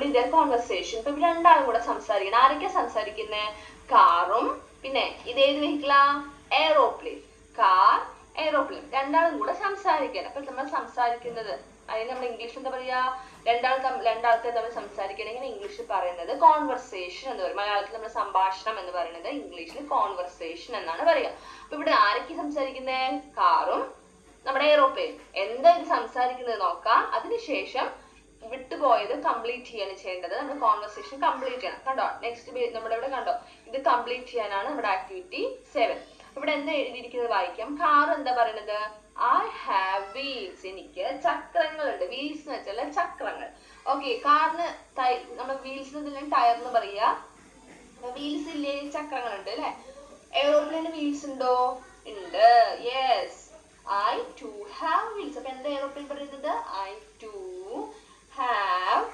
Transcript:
complete their conversation. ഇപ്പൊ ഇവർ രണ്ടാളും കൂടെ സംസാരിക്കണം. ആരൊക്കെയാ സംസാരിക്കുന്നത്? കാറും പിന്നെ ഇതേത് വെഹിക്കിളാ? എയറോപ്ലെയിൻ. കാർ, എയറോപ്ലെയിൻ രണ്ടാളും കൂടെ സംസാരിക്കണം. അപ്പൊ നമ്മൾ സംസാരിക്കുന്നത് അതിന് നമ്മൾ ഇംഗ്ലീഷ് എന്താ പറയാ? രണ്ടാൾക്കാർ തമ്മിൽ സംസാരിക്കണമെങ്കിൽ ഇംഗ്ലീഷിൽ പറയുന്നത് കോൺവെർസേഷൻ എന്ന് പറയും. മലയാളത്തിൽ നമ്മൾ സംഭാഷണം എന്ന് പറയുന്നത് ഇംഗ്ലീഷിൽ കോൺവെർസേഷൻ എന്നാണ് പറയുക. അപ്പൊ ഇവിടെ ആരൊക്കെ സംസാരിക്കുന്നത്? കാറും നമ്മുടെ എയറോപ്ലെയിൻ. എന്താ ഇത് സംസാരിക്കുന്നത് നോക്കാം. അതിനുശേഷം വിട്ടുപോയത് കംപ്ലീറ്റ് ചെയ്യാണ് ചെയ്യേണ്ടത്. നമ്മൾ കോൺവെർസേഷൻ കംപ്ലീറ്റ് ചെയ്യണം. കണ്ടോ നെക്സ്റ്റ് നമ്മുടെ ഇവിടെ കണ്ടോ, ഇത് കംപ്ലീറ്റ് ചെയ്യാനാണ് നമ്മുടെ ആക്ടിവിറ്റി 7. ഇവിടെ എന്താ എഴുതിയിരിക്കുന്നത് വായിക്കാം. കാർ എന്താ പറയുന്നത്? I have wheels. എനിക്ക് ചക്രങ്ങളുണ്ട്. വീൽസ് എന്ന് വെച്ചാൽ ചക്രങ്ങൾ. ഓക്കെ, കാറിന് നമ്മൾ വീൽസ് ടയറിന് പറയാ. വീൽസ് ഇല്ലേ? ചക്രങ്ങളുണ്ട് അല്ലെ. എയറോപ്ലെയിന് വീൽസ് ഉണ്ടോ? ഉണ്ട്. Yes, I too have wheels. അപ്പൊ എന്താ എയറോപ്ലെയിൻ പറയുന്നത്? I too have